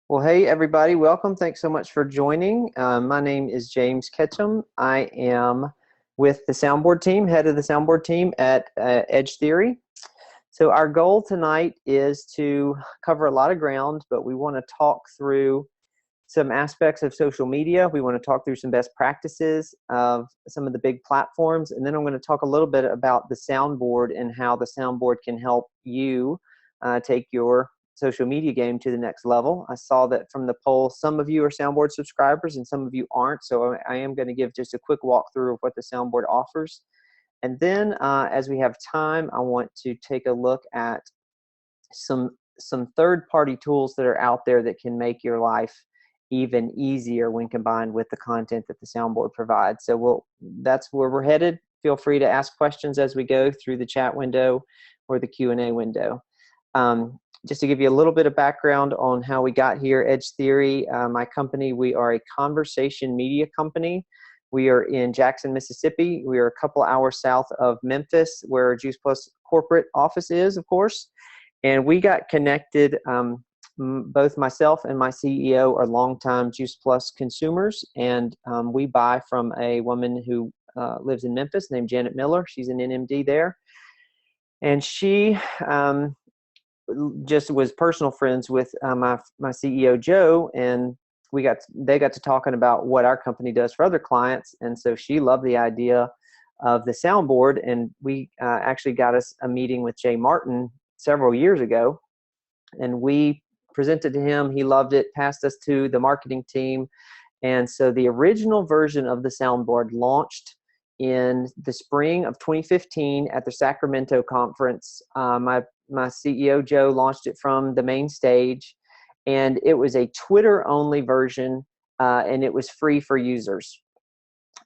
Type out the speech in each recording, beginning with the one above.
Well, hey, everybody, welcome. Thanks so much for joining. My name is James Ketchum. I am with the Soundboard team, head of the Soundboard team at Edge Theory. So our goal tonight is to cover a lot of ground, but we want to talk through some aspects of social media. We want to talk through some best practices of some of the big platforms, and then I'm going to talk a little bit about the Soundboard and how the Soundboard can help you take your social media game to the next level. I saw that from the poll, some of you are Soundboard subscribers and some of you aren't, so I am going to give just a quick walkthrough of what the Soundboard offers. And then as we have time, I want to take a look at some third-party tools that are out there that can make your life even easier when combined with the content that the Soundboard provides. So that's where we're headed. Feel free to ask questions as we go through the chat window or the Q&A window. Just to give you a little bit of background on how we got here, Edge Theory, my company, we are a conversation media company. We are in Jackson, Mississippi. We are a couple hours south of Memphis, where Juice Plus corporate office is, of course. And we got connected, both myself and my CEO are longtime Juice Plus consumers, and we buy from a woman who lives in Memphis named Janet Miller. She's an NMD there. And she just was personal friends with my CEO Joe, and they got to talking about what our company does for other clients, and so she loved the idea of the Soundboard, and we actually got us a meeting with Jay Martin several years ago, and we presented to him. He loved it, passed us to the marketing team, and so the original version of the Soundboard launched in the spring of 2015 at the Sacramento conference. My CEO, Joe, launched it from the main stage, and it was a Twitter-only version, and it was free for users.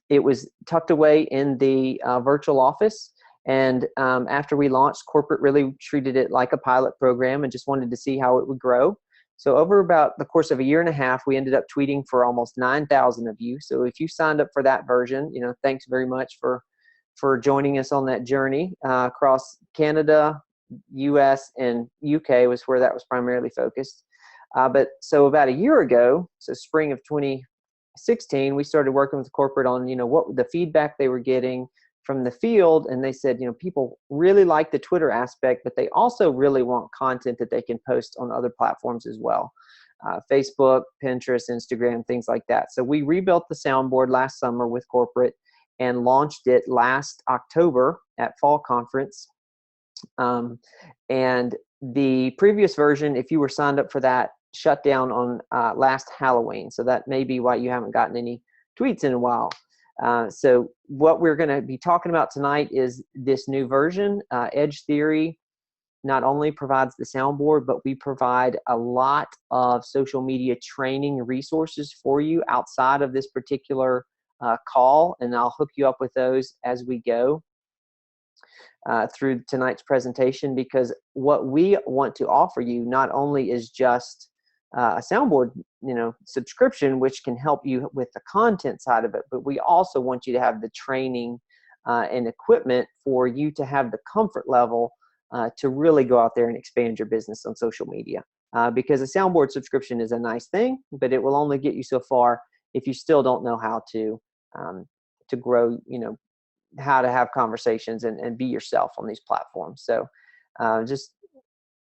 It was tucked away in the virtual office, and after we launched, corporate really treated it like a pilot program and just wanted to see how it would grow. So over about the course of a year and a half, we ended up tweeting for almost 9,000 of you. So if you signed up for that version, thanks very much for joining us on that journey across Canada, US, and UK was where that was primarily focused. But so about a year ago, so spring of 2016, we started working with corporate on, what the feedback they were getting from the field, and they said, people really like the Twitter aspect, but they also really want content that they can post on other platforms as well. Facebook, Pinterest, Instagram, things like that. So we rebuilt the Soundboard last summer with corporate and launched it last October at Fall Conference. And the previous version, if you were signed up for that, shut down on last Halloween. So that may be why you haven't gotten any tweets in a while. So what we're going to be talking about tonight is this new version. Edge Theory not only provides the Soundboard, but we provide a lot of social media training resources for you outside of this particular call, and I'll hook you up with those as we go through tonight's presentation, because what we want to offer you not only is just a Soundboard subscription, which can help you with the content side of it, but we also want you to have the training and equipment for you to have the comfort level to really go out there and expand your business on social media, because a Soundboard subscription is a nice thing, but it will only get you so far if you still don't know how to grow, how to have conversations and be yourself on these platforms. So just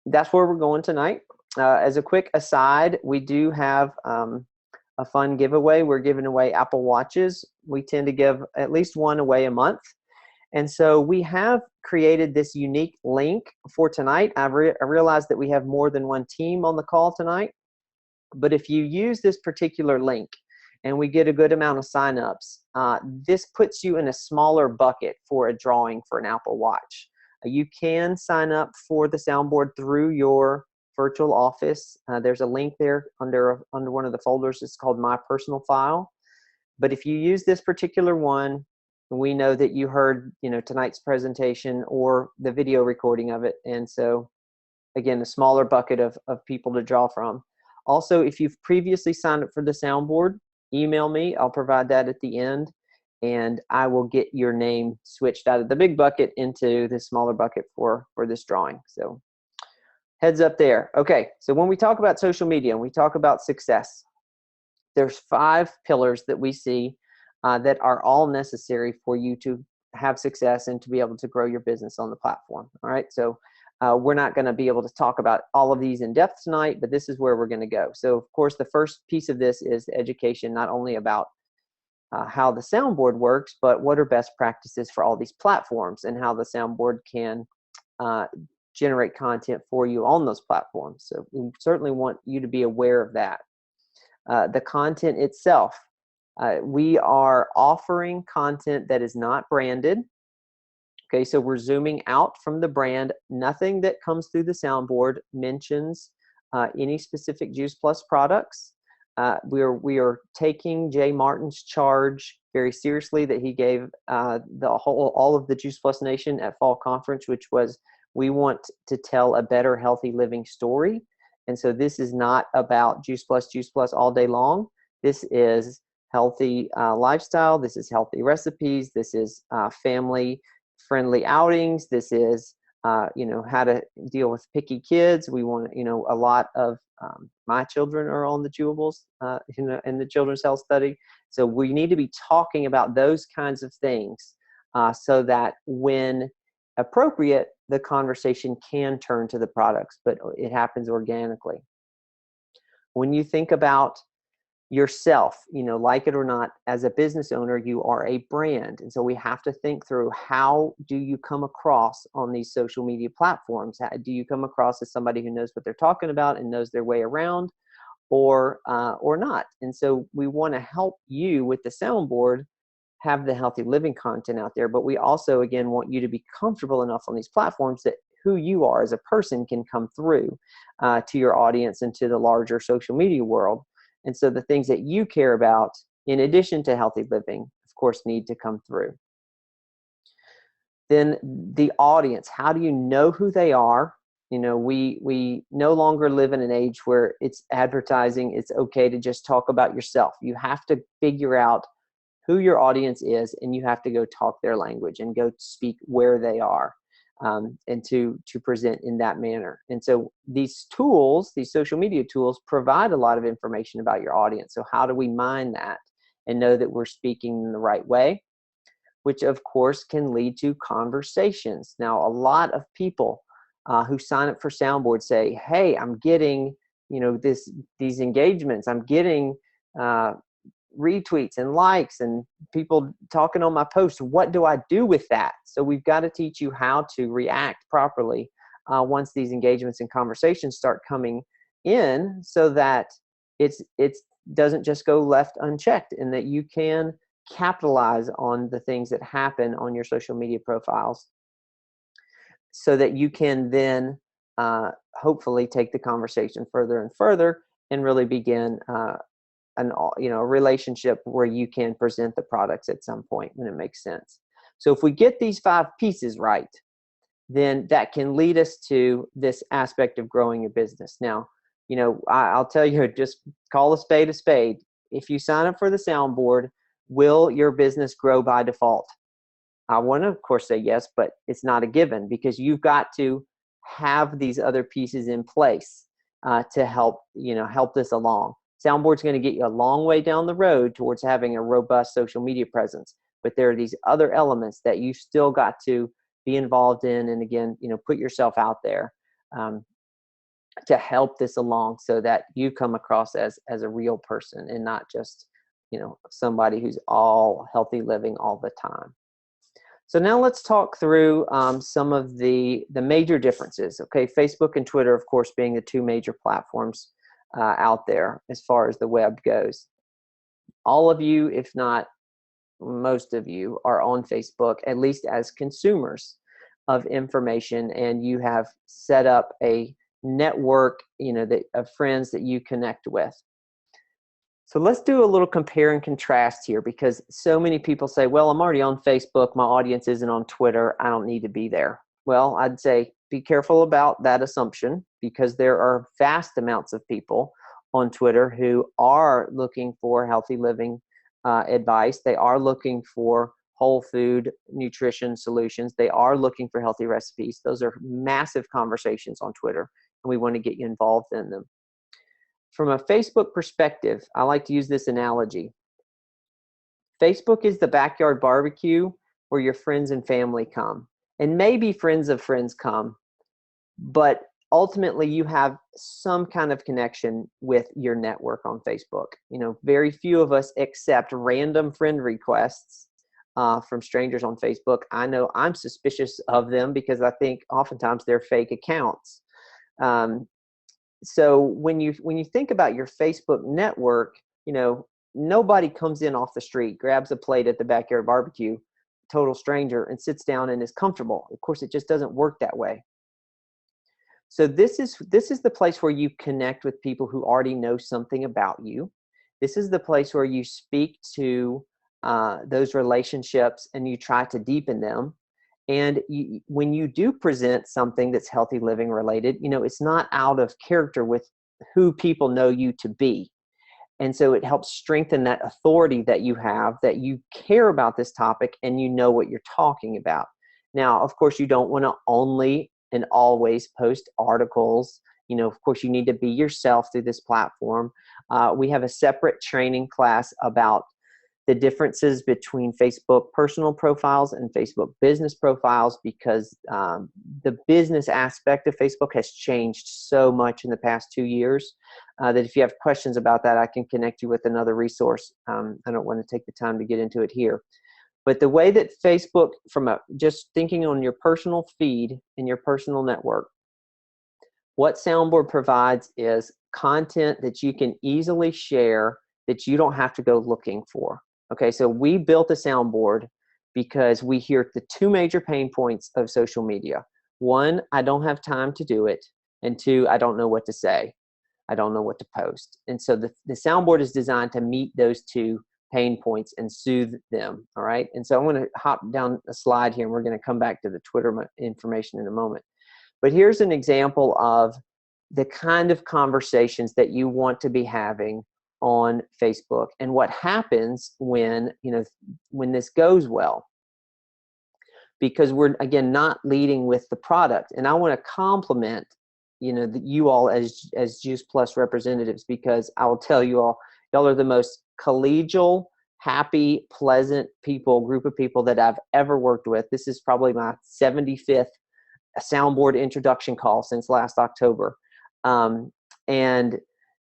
that's where we're going tonight. As a quick aside, we do have a fun giveaway. We're giving away Apple Watches. We tend to give at least one away a month. And so we have created this unique link for tonight. I realize that we have more than one team on the call tonight. But if you use this particular link and we get a good amount of signups, this puts you in a smaller bucket for a drawing for an Apple Watch. You can sign up for the Soundboard through your virtual office. There's a link there under one of the folders. It's called My Personal File. But if you use this particular one, we know that you heard tonight's presentation or the video recording of it. And so again, a smaller bucket of people to draw from. Also, if you've previously signed up for the Soundboard, email me. I'll provide that at the end, and I will get your name switched out of the big bucket into the smaller bucket for this drawing. So Heads up there. Okay, so when we talk about social media and we talk about success, there's 5 pillars that we see that are all necessary for you to have success and to be able to grow your business on the platform. All right, so we're not going to be able to talk about all of these in depth tonight, but this is where we're going to go. So, of course, the first piece of this is education, not only about how the soundboard works, but what are best practices for all these platforms and how the soundboard can generate content for you on those platforms. So we certainly want you to be aware of that. The content itself, we are offering content that is not branded. Okay, so we're zooming out from the brand. Nothing that comes through the soundboard mentions any specific Juice Plus products. We are taking Jay Martin's charge very seriously that he gave all of the Juice Plus Nation at Fall Conference, which was, we want to tell a better healthy living story. And so this is not about Juice Plus all day long. This is healthy lifestyle. This is healthy recipes. This is family friendly outings. This is how to deal with picky kids. We want, a lot of my children are on the chewables in the children's health study. So we need to be talking about those kinds of things so that when appropriate, the conversation can turn to the products, but it happens organically. When you think about yourself, like it or not, as a business owner, you are a brand. And so we have to think through, how do you come across on these social media platforms? Do you come across as somebody who knows what they're talking about and knows their way around, or not? And so we want to help you with the soundboard have the healthy living content out there, but we also, again, want you to be comfortable enough on these platforms that who you are as a person can come through to your audience and to the larger social media world. And so the things that you care about, in addition to healthy living, of course, need to come through. Then the audience, how do you know who they are? We no longer live in an age where it's advertising. It's okay to just talk about yourself. You have to figure out who your audience is, and you have to go talk their language and go speak where they are, and to present in that manner. And so these tools, these social media tools, provide a lot of information about your audience. So how do we mine that and know that we're speaking in the right way, which of course can lead to conversations. Now, a lot of people who sign up for Soundboard say, hey, I'm getting, these engagements, I'm getting retweets and likes and people talking on my posts. What do I do with that? So we've got to teach you how to react properly once these engagements and conversations start coming in, so that it doesn't just go left unchecked, and that you can capitalize on the things that happen on your social media profiles, so that you can then hopefully take the conversation further and further and really begin a relationship where you can present the products at some point when it makes sense. So if we get these 5 pieces right, then that can lead us to this aspect of growing your business. Now, I'll tell you, just call a spade a spade. If you sign up for the soundboard, will your business grow by default? I want to, of course, say yes, but it's not a given, because you've got to have these other pieces in place to help this along. Soundboard's going to get you a long way down the road towards having a robust social media presence, but there are these other elements that you still got to be involved in, and again, put yourself out there to help this along, so that you come across as a real person and not just somebody who's all healthy living all the time. So now let's talk through some of the major differences. Okay, Facebook and Twitter, of course, being the 2 major platforms out there as far as the web goes. All of you, if not most of you, are on Facebook, at least as consumers of information, and you have set up a network of friends that you connect with. So let's do a little compare and contrast here, because so many people say, well, I'm already on Facebook, my audience isn't on Twitter, I don't need to be there. Well, I'd say be careful about that assumption, because there are vast amounts of people on Twitter who are looking for healthy living advice. They are looking for whole food nutrition solutions. They are looking for healthy recipes. Those are massive conversations on Twitter. and we want to get you involved in them. From a Facebook perspective, I like to use this analogy. Facebook is the backyard barbecue where your friends and family come, and maybe friends of friends come, but ultimately you have some kind of connection with your network on Facebook. You know, very few of us accept random friend requests from strangers on Facebook. I know I'm suspicious of them because I think oftentimes they're fake accounts. So when you think about your Facebook network, you know, nobody comes in off the street, grabs a plate at the backyard barbecue, total stranger, and sits down and is comfortable. Of course, it just doesn't work that way. So this is the place where you connect with people who already know something about you. This is the place where you speak to those relationships and you try to deepen them. And when you do present something that's healthy living related, you know, it's not out of character with who people know you to be. And so it helps strengthen that authority that you have, that you care about this topic and you know what you're talking about. Now, of course, you don't want to only and always post articles. You know, of course, you need to be yourself through this platform. We have a separate training class about the differences between Facebook personal profiles and Facebook business profiles, because the business aspect of Facebook has changed so much in the past 2 years that if you have questions about that, I can connect you with another resource. I don't want to take the time to get into it here. But the way that Facebook, just thinking on your personal feed and your personal network, what Soundboard provides is content that you can easily share that you don't have to go looking for. Okay, so we built a soundboard because we hear the two major pain points of social media. One, I don't have time to do it. And two, I don't know what to say. I don't know what to post. And so the soundboard is designed to meet those two pain points and soothe them. All right. And so I'm going to hop down a slide here and we're going to come back to the Twitter information in a moment. But here's an example of the kind of conversations that you want to be having on Facebook and what happens when, you know, when this goes well, because we're, again, not leading with the product. And I want to compliment, you know, you all as Juice Plus representatives, because I will tell you all, y'all are the most collegial, happy, pleasant group of people that I've ever worked with. This is probably my 75th Soundboard introduction call since last October. And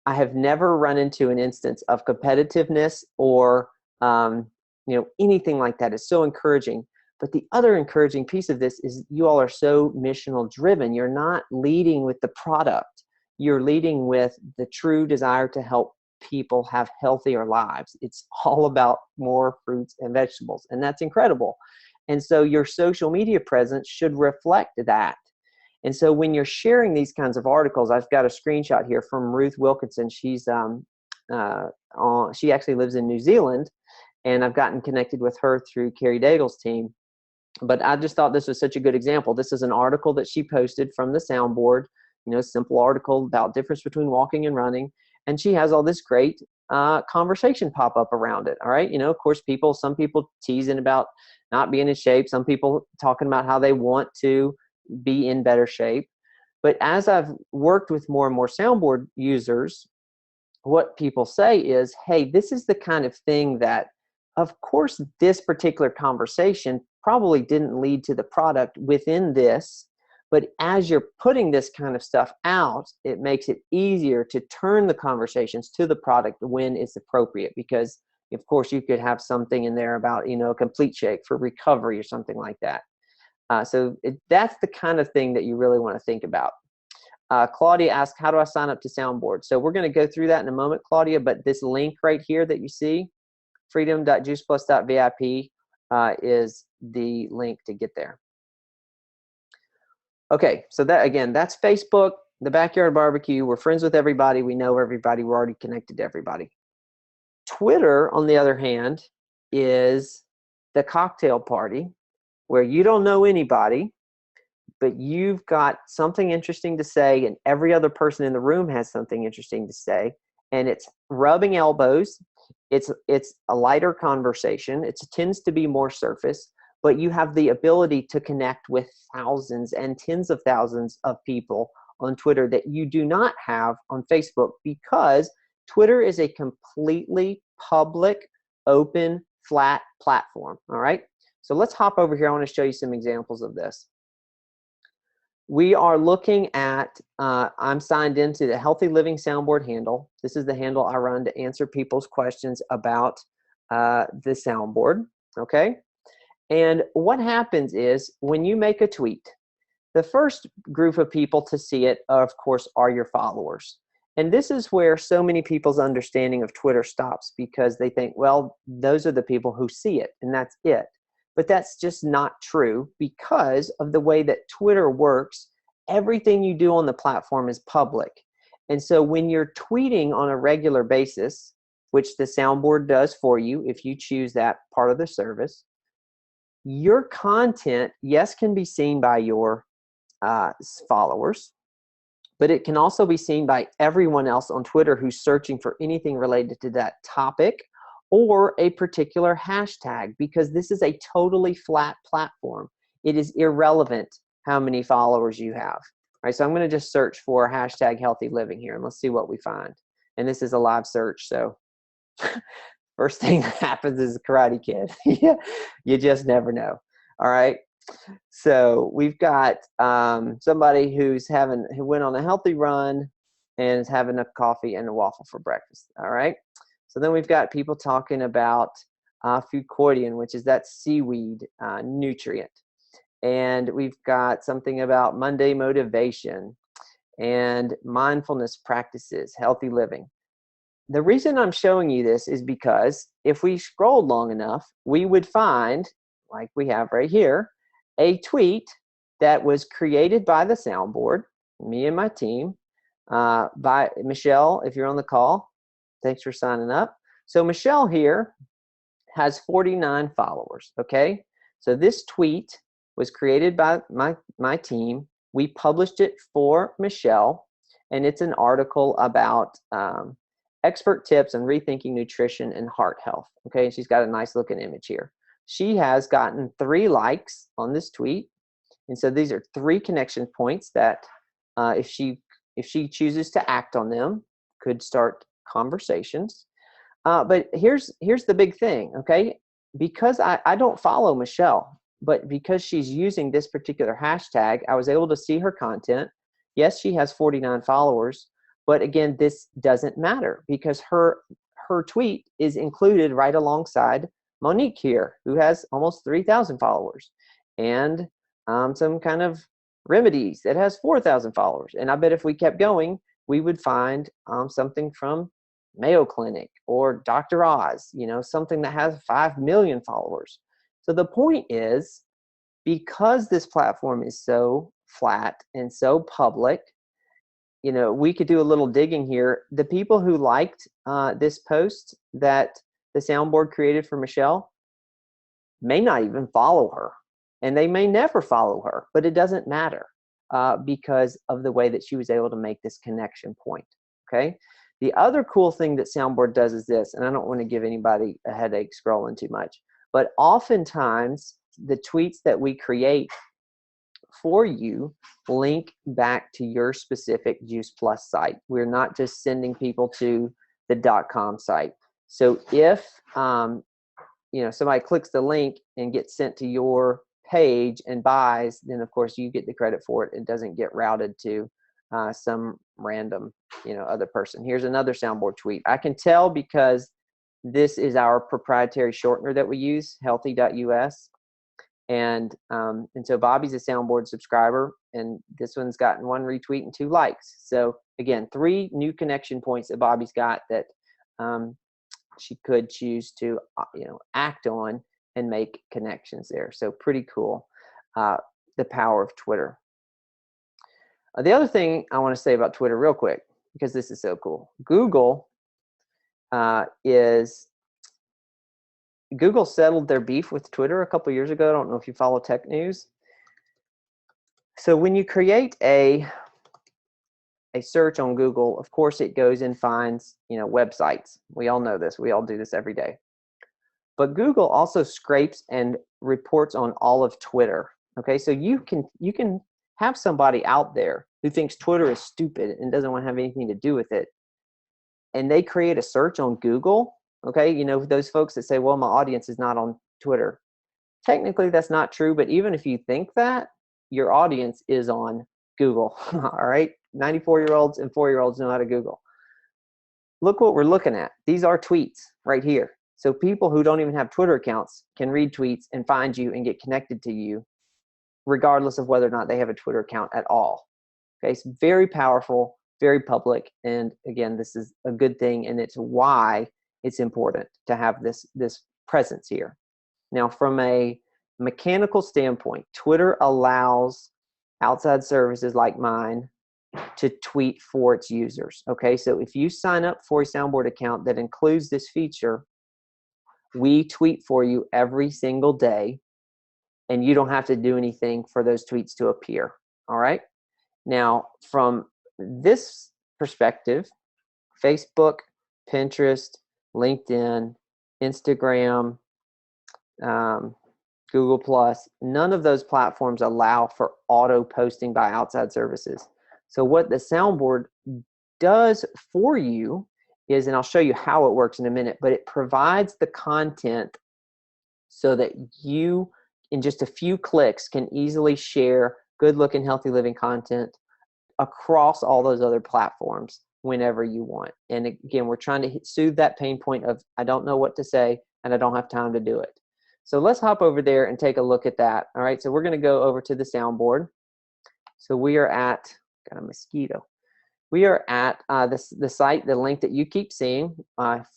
I have never run into an instance of competitiveness or, you know, anything like that. It's so encouraging. But the other encouraging piece of this is you all are so missional driven. You're not leading with the product. You're leading with the true desire to help people have healthier lives. It's all about more fruits and vegetables, and that's incredible. And so your social media presence should reflect that. And so when you're sharing these kinds of articles, I've got a screenshot here from Ruth Wilkinson. She actually lives in New Zealand, and I've gotten connected with her through Carrie Daigle's team. But I just thought this was such a good example. This is an article that she posted from the soundboard, you know, simple article about difference between walking and running. And she has all this great conversation pop up around it. All right. You know, of course, some people teasing about not being in shape. Some people talking about how they want to be in better shape. But as I've worked with more and more soundboard users, what people say is, hey, this is the kind of thing that, of course, this particular conversation probably didn't lead to the product within this, but as you're putting this kind of stuff out, it makes it easier to turn the conversations to the product when it's appropriate, because of course you could have something in there about, you know, a complete shake for recovery or something like that. So that's the kind of thing that you really want to think about. Claudia asked, how do I sign up to Soundboard? So we're going to go through that in a moment, Claudia, but this link right here that you see, freedom.juiceplus.vip, is the link to get there. Okay, so that, again, that's Facebook, the backyard barbecue. We're friends with everybody. We know everybody. We're already connected to everybody. Twitter, on the other hand, is the cocktail party where you don't know anybody, but you've got something interesting to say, and every other person in the room has something interesting to say, and it's rubbing elbows. It's a lighter conversation. It tends to be more surface, but you have the ability to connect with thousands and tens of thousands of people on Twitter that you do not have on Facebook, because Twitter is a completely public, open, flat platform. All right. So let's hop over here. I want to show you some examples of this. We are looking at, I'm signed into the Healthy Living Soundboard handle. This is the handle I run to answer people's questions about the soundboard, okay? And what happens is when you make a tweet, the first group of people to see it, of course, are your followers. And this is where so many people's understanding of Twitter stops, because they think, well, those are the people who see it, and that's it. But that's just not true, because of the way that Twitter works. Everything you do on the platform is public. And so when you're tweeting on a regular basis, which the soundboard does for you if you choose that part of the service, your content, yes, can be seen by your followers, but it can also be seen by everyone else on Twitter who's searching for anything related to that topic or a particular hashtag, because this is a totally flat platform. It is irrelevant how many followers you have. All right, so I'm going to just search for hashtag healthy living here, and let's see what we find. And this is a live search, so first thing that happens is a Karate Kid. Yeah, you just never know. All right, so we've got somebody who went on a healthy run and is having a coffee and a waffle for breakfast. All right. So then we've got people talking about fucoidian, which is that seaweed nutrient. And we've got something about Monday motivation and mindfulness practices, healthy living. The reason I'm showing you this is because if we scrolled long enough, we would find, like we have right here, a tweet that was created by the soundboard, me and my team, by Michelle, if you're on the call. Thanks for signing up. So Michelle here has 49 followers, okay? So this tweet was created by my team. We published it for Michelle, and it's an article about expert tips on rethinking nutrition and heart health, okay? She's got a nice looking image here. She has gotten 3 likes on this tweet, and so these are 3 connection points that if she chooses to act on them, could start conversations. But here's the big thing, okay? Because I don't follow Michelle, but because she's using this particular hashtag, I was able to see her content. Yes, she has 49 followers, but again, this doesn't matter because her tweet is included right alongside Monique here, who has almost 3,000 followers, and some kind of remedies that has 4,000 followers. And I bet if we kept going, we would find something from Mayo Clinic or Dr. Oz, something that has 5 million followers. So the point is, because this platform is so flat and so public, we could do a little digging here. The people who liked this post that the soundboard created for Michelle may not even follow her, and they may never follow her, but it doesn't matter because of the way that she was able to make this connection point, okay? The other cool thing that Soundboard does is this, and I don't want to give anybody a headache scrolling too much, but oftentimes the tweets that we create for you link back to your specific Juice Plus site. We're not just sending people to the .com site. So if somebody clicks the link and gets sent to your page and buys, then of course you get the credit for it. It doesn't get routed to some random other person. Here's another Soundboard tweet. I can tell because this is our proprietary shortener that we use, healthy.us. And so Bobby's a Soundboard subscriber, and this one's gotten 1 retweet and 2 likes. So again, 3 new connection points that Bobby's got that she could choose to act on and make connections there. So pretty cool, the power of Twitter. The other thing I want to say about Twitter real quick, because this is so cool. Google settled their beef with Twitter a couple years ago. I don't know if you follow tech news. So when you create a search on Google, of course it goes and finds websites. We all know this. We all do this every day. But Google also scrapes and reports on all of Twitter. Okay, so you can have somebody out there who thinks Twitter is stupid and doesn't want to have anything to do with it, and they create a search on Google, okay, you know, those folks that say, well, my audience is not on Twitter. Technically, that's not true, but even if you think that, your audience is on Google, all right? 94-year-olds and 4-year-olds know how to Google. Look what we're looking at. These are tweets right here. So people who don't even have Twitter accounts can read tweets and find you and get connected to you, regardless of whether or not they have a Twitter account at all. Okay, so very powerful, very public, and again, this is a good thing, and it's why it's important to have this presence here. Now, from a mechanical standpoint, Twitter allows outside services like mine to tweet for its users. Okay, so if you sign up for a Soundboard account that includes this feature, we tweet for you every single day, and you don't have to do anything for those tweets to appear. All right. Now, from this perspective, Facebook, Pinterest, LinkedIn, Instagram, Google+, none of those platforms allow for auto posting by outside services. So what the Soundboard does for you is, and I'll show you how it works in a minute, but it provides the content so that you, in just a few clicks, can easily share good-looking, healthy living content across all those other platforms whenever you want. And again, we're trying to soothe that pain point of, I don't know what to say and I don't have time to do it. So let's hop over there and take a look at that. All right, so we're going to go over to the Soundboard. So we are at, got a mosquito. We are at the site, the link that you keep seeing,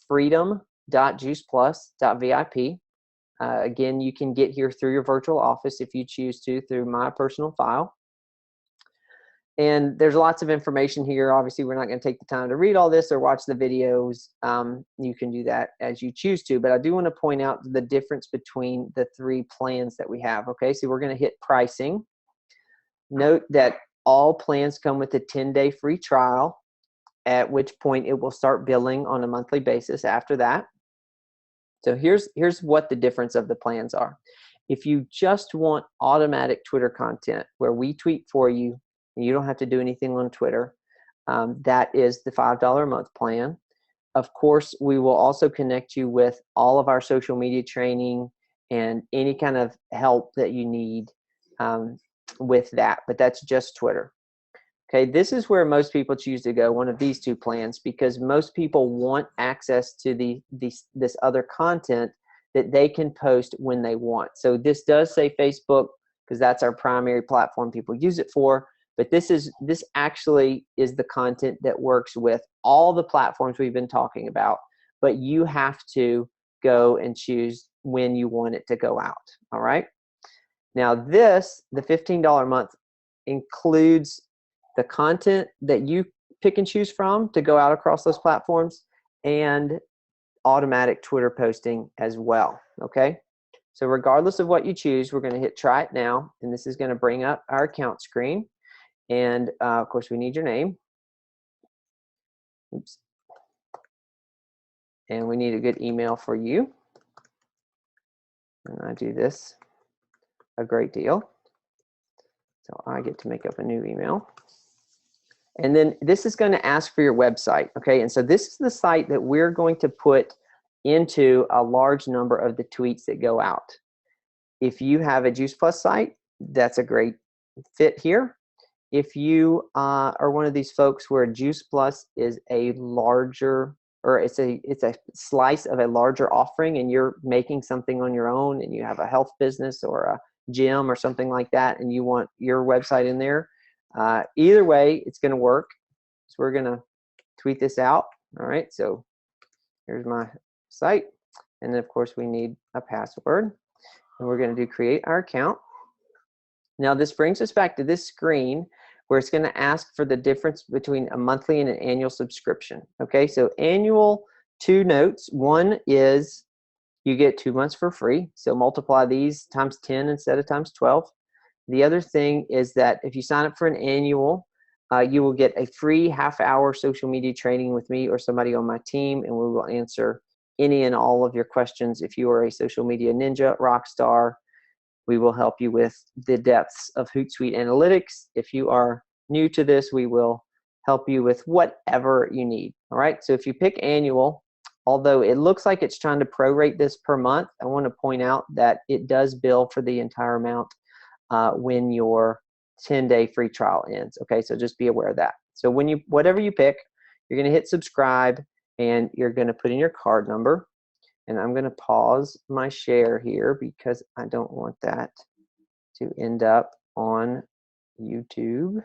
freedom.juiceplus.vip. Again, you can get here through your virtual office if you choose to, through my personal file. And there's lots of information here. Obviously, we're not going to take the time to read all this or watch the videos. You can do that as you choose to. But I do want to point out the difference between the three plans that we have. Okay, so we're going to hit pricing. Note that all plans come with a 10-day free trial, at which point it will start billing on a monthly basis after that. So here's what the difference of the plans are. If you just want automatic Twitter content where we tweet for you and you don't have to do anything on Twitter, that is the $5 a month plan. Of course, we will also connect you with all of our social media training and any kind of help that you need with that, but that's just Twitter. Okay, this is where most people choose to go, one of these two plans, because most people want access to this other content that they can post when they want. So this does say Facebook because that's our primary platform people use it for, but this actually is the content that works with all the platforms we've been talking about, but you have to go and choose when you want it to go out, all right? Now this, the $15 a month, includes the content that you pick and choose from to go out across those platforms and automatic Twitter posting as well, okay? So regardless of what you choose, we're going to hit try it now, and this is going to bring up our account screen. And of course, we need your name. Oops. And we need a good email for you. And I do this a great deal. So I get to make up a new email. And then this is going to ask for your website, okay? And so this is the site that we're going to put into a large number of the tweets that go out. If you have a Juice Plus site, that's a great fit here. If you are one of these folks where Juice Plus is a larger, or it's a slice of a larger offering, and you're making something on your own, and you have a health business or a gym or something like that, and you want your website in there, either way, it's going to work. So we're going to tweet this out. All right, so here's my site. And then, of course, we need a password. And we're going to do create our account. Now, this brings us back to this screen where it's going to ask for the difference between a monthly and an annual subscription. Okay, so annual, 2 notes. One is you get 2 months for free. So multiply these times 10 instead of times 12. The other thing is that if you sign up for an annual, you will get a free half-hour social media training with me or somebody on my team, and we will answer any and all of your questions. If you are a social media ninja, rock star, we will help you with the depths of HootSuite analytics. If you are new to this, we will help you with whatever you need. All right, so if you pick annual, although it looks like it's trying to prorate this per month, I want to point out that it does bill for the entire amount when your 10-day free trial ends. Okay, so just be aware of that. So when you, whatever you pick, you're going to hit subscribe and you're going to put in your card number. And I'm going to pause my share here because I don't want that to end up on YouTube.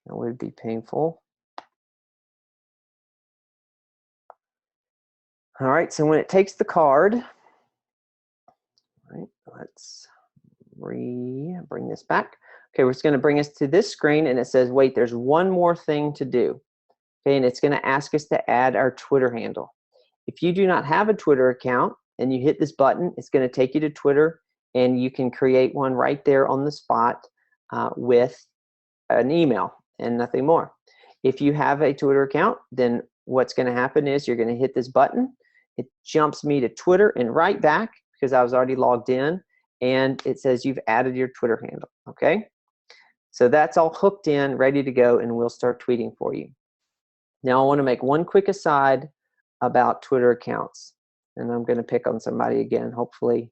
That would be painful. All right, so when it takes the card, all right, let's bring this back. Okay, it's going to bring us to this screen and it says, wait, there's one more thing to do. Okay, and it's going to ask us to add our Twitter handle. If you do not have a Twitter account and you hit this button, it's going to take you to Twitter and you can create one right there on the spot with an email and nothing more. If you have a Twitter account, then what's going to happen is you're going to hit this button. It jumps me to Twitter and right back because I was already logged in, and it says you've added your Twitter handle. Okay, so that's all hooked in, ready to go, and we'll start tweeting for you. Now I want to make one quick aside about Twitter accounts, and I'm going to pick on somebody again. Hopefully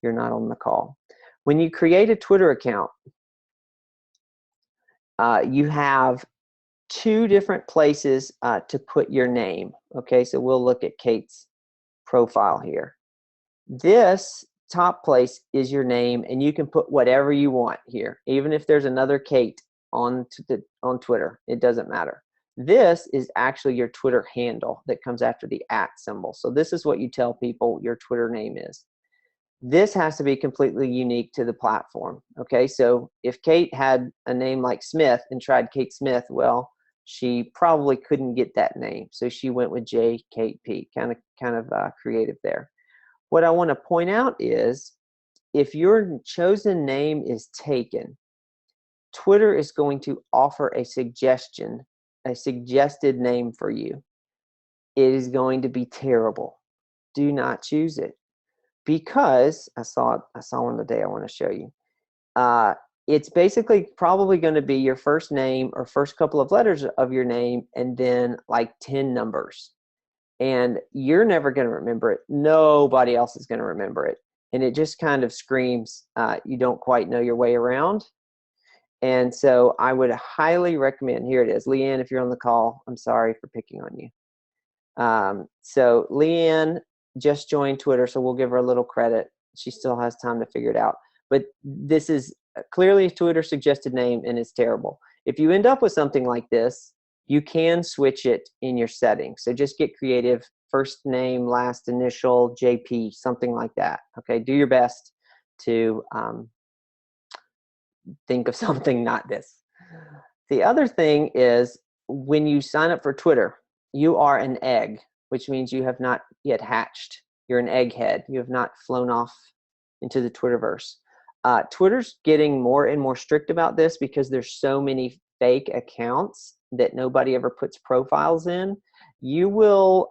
you're not on the call. When you create a Twitter account, you have two different places to put your name. Okay, so we'll look at Kate's profile here. This top place is your name, and you can put whatever you want here. Even if there's another Kate on Twitter, it doesn't matter. This is actually your Twitter handle that comes after the @ symbol. So this is what you tell people your Twitter name is. This has to be completely unique to the platform. Okay, so if Kate had a name like Smith and tried Kate Smith, well, she probably couldn't get that name. So she went with JKP, kind of creative there. What I want to point out is if your chosen name is taken, Twitter is going to offer a suggested name for you. It is going to be terrible. Do not choose it, because I saw one today I want to show you. It's basically probably going to be your first name or first couple of letters of your name and then like 10 numbers. And you're never going to remember it. Nobody else is going to remember it. And it just kind of screams you don't quite know your way around. And so I would highly recommend, here it is. Leanne, if you're on the call, I'm sorry for picking on you. So Leanne just joined Twitter, so we'll give her a little credit. She still has time to figure it out. But this is clearly a Twitter suggested name, and it's terrible. If you end up with something like this, you can switch it in your settings. So just get creative. First name, last initial, JP, something like that. Okay, do your best to think of something not this. The other thing is when you sign up for Twitter, you are an egg, which means you have not yet hatched. You're an egghead. You have not flown off into the Twitterverse. Twitter's getting more and more strict about this because there's so many fake accounts that nobody ever puts profiles in. You will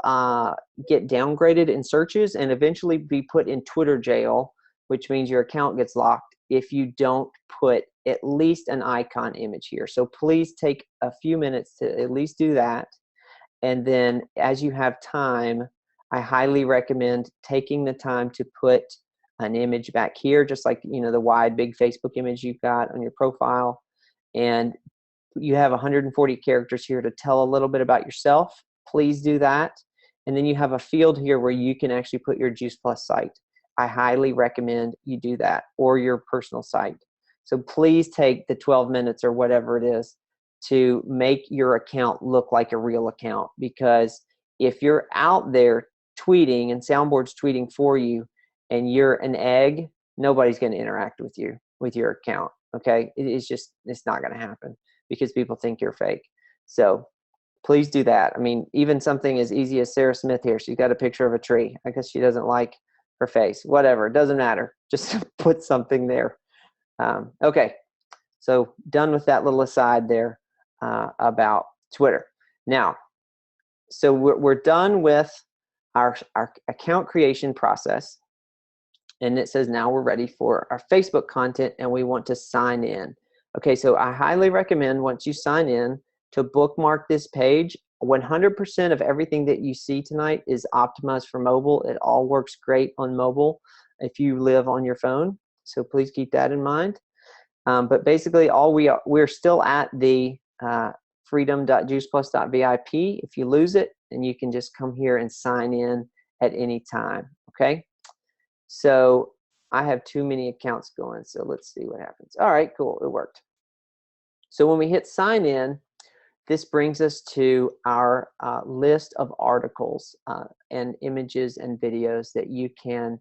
get downgraded in searches and eventually be put in Twitter jail, which means your account gets locked if you don't put at least an icon image here. So please take a few minutes to at least do that. And then as you have time, I highly recommend taking the time to put an image back here, just like, you know, the wide big Facebook image you've got on your profile. And you have 140 characters here to tell a little bit about yourself. Please do that. And then you have a field here where you can actually put your Juice Plus site. I highly recommend you do that, or your personal site. So please take the 12 minutes or whatever it is to make your account look like a real account, because if you're out there tweeting and Soundboard's tweeting for you and you're an egg, nobody's going to interact with you, with your account. Okay, it's not going to happen because people think you're fake. So please do that. I mean, even something as easy as Sarah Smith here, she's got a picture of a tree. I guess she doesn't like her face. Whatever, it doesn't matter. Just put something there. Okay, so done with that little aside there about Twitter. Now, so we're done with our account creation process. And it says now we're ready for our Facebook content and we want to sign in. Okay, so I highly recommend once you sign in to bookmark this page. 100% of everything that you see tonight is optimized for mobile. It all works great on mobile if you live on your phone. So please keep that in mind. But basically, we're still at the freedom.juiceplus.vip. If you lose it, then you can just come here and sign in at any time. Okay. So I have too many accounts going. So let's see what happens. All right, cool. It worked. So when we hit sign in, this brings us to our list of articles and images and videos that you can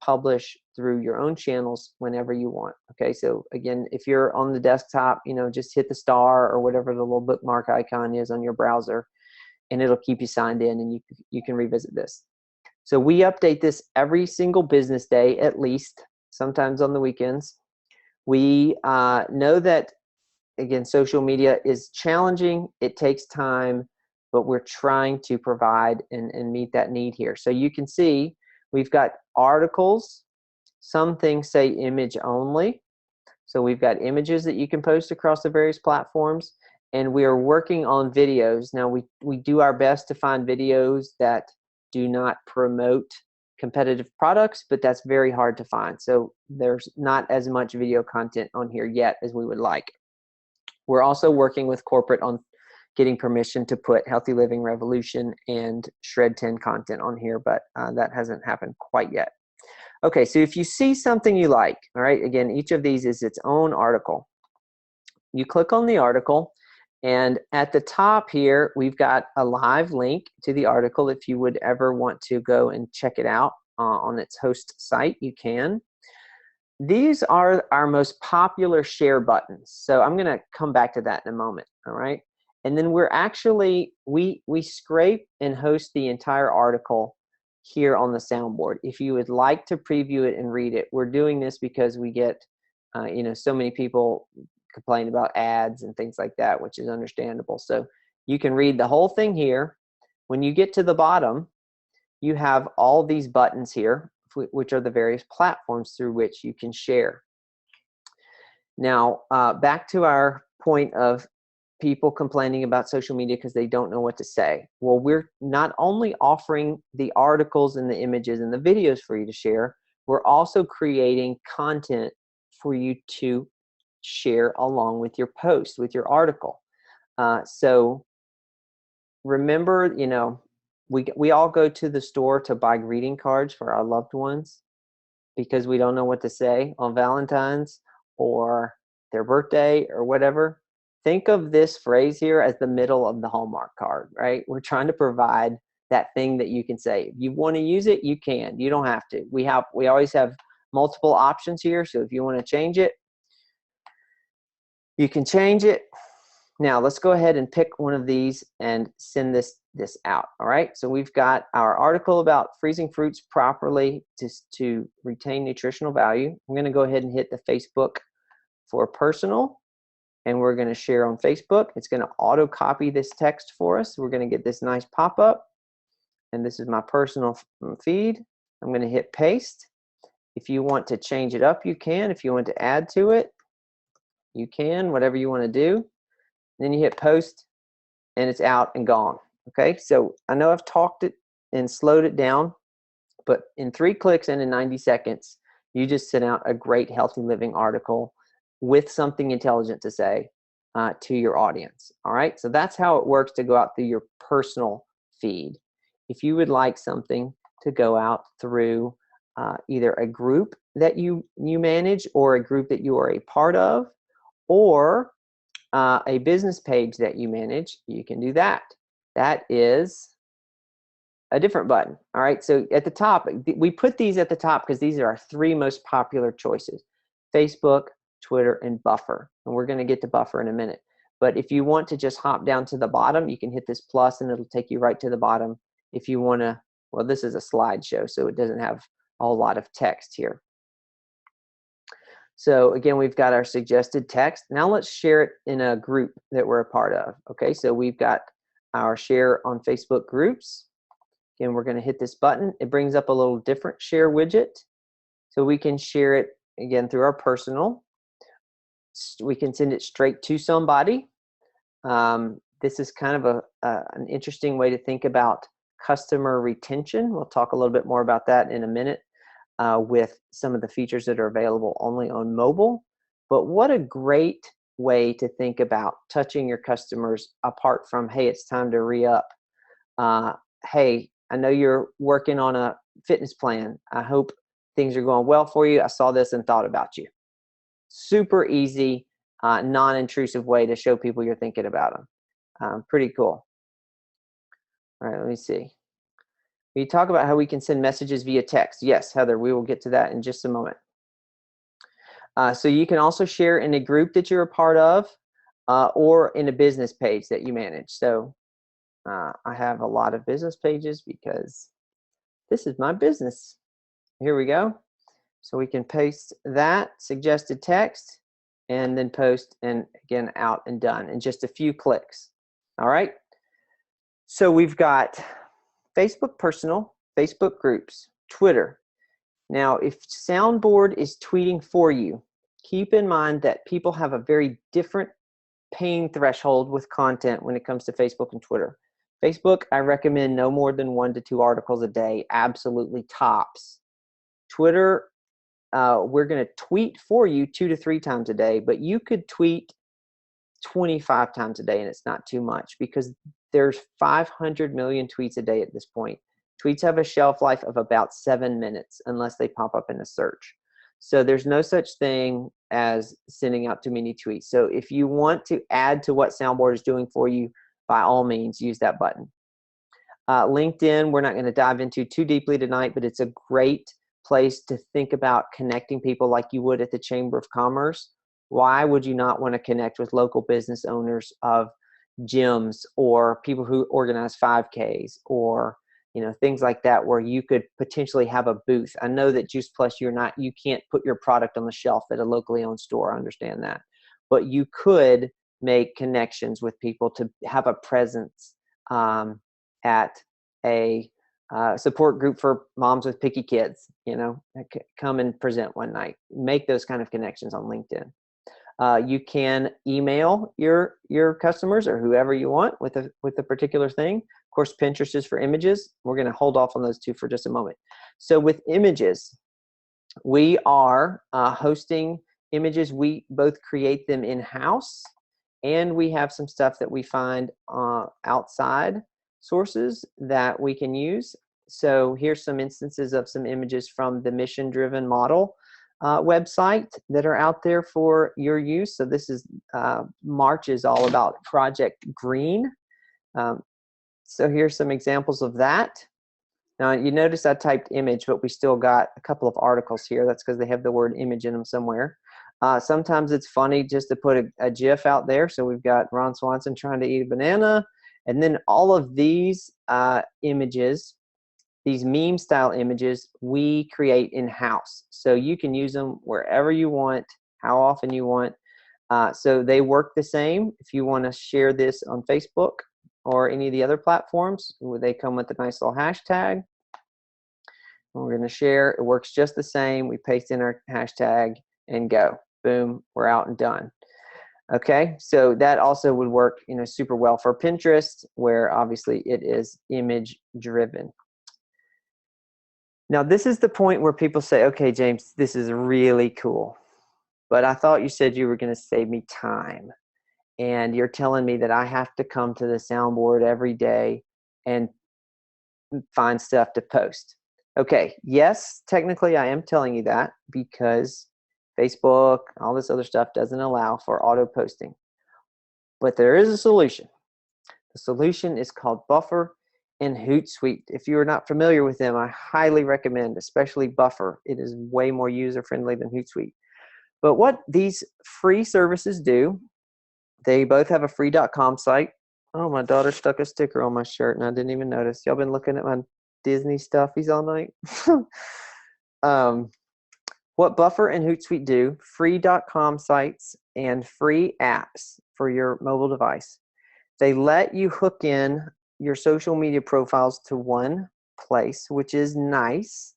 publish through your own channels whenever you want. Okay, so again, if you're on the desktop, just hit the star or whatever the little bookmark icon is on your browser, and it'll keep you signed in, and you can revisit this. So we update this every single business day, at least, sometimes on the weekends. We know that, again, social media is challenging. It takes time, but we're trying to provide and meet that need here. So you can see we've got articles. Some things say image only. So we've got images that you can post across the various platforms, and we are working on videos. Now we do our best to find videos that do not promote competitive products, but that's very hard to find. So there's not as much video content on here yet as we would like. We're also working with corporate on getting permission to put Healthy Living Revolution and Shred 10 content on here, but that hasn't happened quite yet. Okay, so if you see something you like, all right, again, each of these is its own article. You click on the article, and at the top here, we've got a live link to the article. If you would ever want to go and check it out on its host site, you can. These are our most popular share buttons. So I'm going to come back to that in a moment, all right? And then we're actually, we scrape and host the entire article here on the soundboard. If you would like to preview it and read it, we're doing this because we get, so many people complain about ads and things like that, which is understandable. So you can read the whole thing here. When you get to the bottom, you have all these buttons here, which are the various platforms through which you can share. Now, back to our point of people complaining about social media because they don't know what to say. Well, we're not only offering the articles and the images and the videos for you to share, we're also creating content for you to share along with your post, with your article. So remember, we all go to the store to buy greeting cards for our loved ones because we don't know what to say on Valentine's or their birthday or whatever. Think of this phrase here as the middle of the Hallmark card, right? We're trying to provide that thing that you can say. If you want to use it, you can. You don't have to. We always have multiple options here, so if you want to change it, you can change it. Now let's go ahead and pick one of these and send this out. All right, so we've got our article about freezing fruits properly to retain nutritional value. I'm going to go ahead and hit the Facebook for personal, and we're going to share on Facebook. It's going to auto copy this text for us. We're going to get this nice pop-up, and this is my personal feed. I'm going to hit paste. If you want to change it up, you can. If you want to add to it, you can, whatever you want to do. Then you hit post, and it's out and gone. Okay, so I know I've talked it and slowed it down, but in 3 clicks and in 90 seconds, you just sent out a great healthy living article with something intelligent to say to your audience. All right, so that's how it works to go out through your personal feed. If you would like something to go out through either a group that you manage or a group that you are a part of, or a business page that you manage, you can do that. That is a different button. All right, so at the top, we put these at the top because these are our 3 most popular choices: Facebook, Twitter, and Buffer. And we're going to get to Buffer in a minute. But if you want to just hop down to the bottom, you can hit this plus and it'll take you right to the bottom. If you want to, well, this is a slideshow, so it doesn't have a whole lot of text here. So again, we've got our suggested text. Now let's share it in a group that we're a part of. Okay, so we've got our share on Facebook groups. Again, we're going to hit this button. It brings up a little different share widget. So we can share it again through our personal. we can send it straight to somebody. This is kind of an interesting way to think about customer retention. We'll talk a little bit more about that in a minute with some of the features that are available only on mobile. But what a great way to think about touching your customers apart from, hey, it's time to re-up. Hey, I know you're working on a fitness plan. I hope things are going well for you. I saw this and thought about you. Super easy, non-intrusive way to show people you're thinking about them. Pretty cool. All right, let me see. We talk about how we can send messages via text. Yes, Heather, we will get to that in just a moment. So you can also share in a group that you're a part of or in a business page that you manage. So I have a lot of business pages because this is my business. Here we go. So we can paste that suggested text and then post, and again, out and done in just a few clicks. All right. So we've got Facebook Personal, Facebook Groups, Twitter. Now, if Soundboard is tweeting for you, keep in mind that people have a very different pain threshold with content when it comes to Facebook and Twitter. Facebook, I recommend no more than 1 to 2 articles a day, absolutely tops. Twitter, we're going to tweet for you 2 to 3 times a day, but you could tweet 25 times a day and it's not too much because there's 500 million tweets a day at this point. Tweets have a shelf life of about 7 minutes unless they pop up in a search. So there's no such thing as sending out too many tweets. So if you want to add to what Soundboard is doing for you, by all means, use that button. LinkedIn, we're not going to dive into too deeply tonight, but it's a great place to think about connecting people like you would at the Chamber of Commerce. Why would you not want to connect with local business owners of gyms or people who organize 5Ks or things like that, where you could potentially have a booth? I know that Juice Plus, you can't put your product on the shelf at a locally owned store. I understand that, but you could make connections with people to have a presence at a support group for moms with picky kids. Come and present one night. Make those kind of connections on LinkedIn. You can email your customers or whoever you want with a particular thing. Of course, Pinterest is for images. We're going to hold off on those two for just a moment. So with images, we are hosting images. We both create them in-house, and we have some stuff that we find outside sources that we can use. So here's some instances of some images from the Mission Driven Model website that are out there for your use. So this is March is all about Project Green. So here's some examples of that. Now you notice I typed image, but we still got a couple of articles here. That's because they have the word image in them somewhere. Sometimes it's funny just to put a GIF out there. So we've got Ron Swanson trying to eat a banana. And then all of these images, these meme style images, we create in-house. So you can use them wherever you want, how often you want. So they work the same. If you want to share this on Facebook or any of the other platforms, they come with a nice little hashtag. We're going to share. It works just the same. We paste in our hashtag and go. Boom, we're out and done. Okay, so that also would work super well for Pinterest, where obviously it is image driven. Now this is the point where people say, okay, James, this is really cool, but I thought you said you were going to save me time, and you're telling me that I have to come to the Soundboard every day and find stuff to post. Okay, yes, technically I am telling you that because Facebook, all this other stuff doesn't allow for auto posting. But there is a solution. The solution is called Buffer and HootSuite. If you are not familiar with them, I highly recommend, especially Buffer. It is way more user-friendly than HootSuite. But what these free services do, they both have a free.com site. Oh, my daughter stuck a sticker on my shirt and I didn't even notice. Y'all been looking at my Disney stuffies all night? What Buffer and HootSuite do, free.com sites and free apps for your mobile device. They let you hook in your social media profiles to one place, which is nice,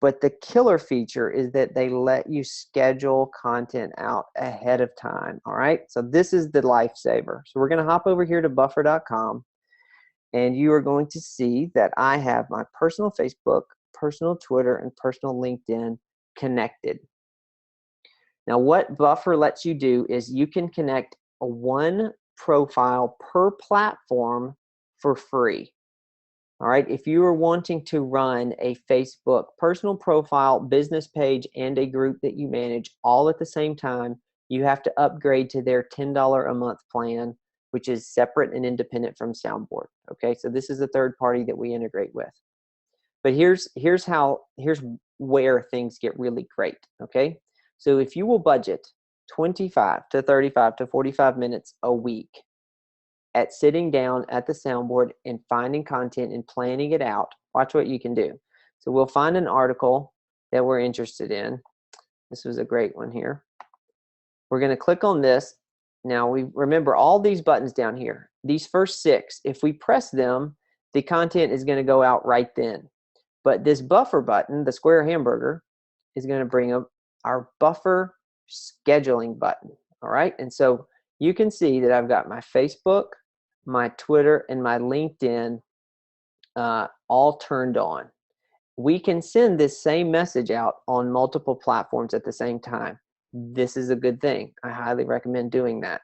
But the killer feature is that they let you schedule content out ahead of time. All right. So this is the lifesaver. So we're going to hop over here to buffer.com, and you are going to see that I have my personal Facebook, personal Twitter, and personal LinkedIn connected. Now, what Buffer lets you do is you can connect one profile per platform for free. All right, if you are wanting to run a Facebook personal profile, business page, and a group that you manage all at the same time, you have to upgrade to their $10 a month plan, which is separate and independent from Soundboard. Okay, so this is a third party that we integrate with. But here's where things get really great. Okay, so if you will budget 25 to 35 to 45 minutes a week at sitting down at the soundboard and finding content and planning it out, watch what you can do. So we'll find an article that we're interested in. This was a great one here. We're going to click on this. Now we remember all these buttons down here. These first 6, if we press them, the content is going to go out right then. But this buffer button, the square hamburger, is going to bring up our buffer scheduling button. All right, and so you can see that I've got my Facebook, my Twitter, and my LinkedIn all turned on. We can send this same message out on multiple platforms at the same time. This is a good thing. I highly recommend doing that.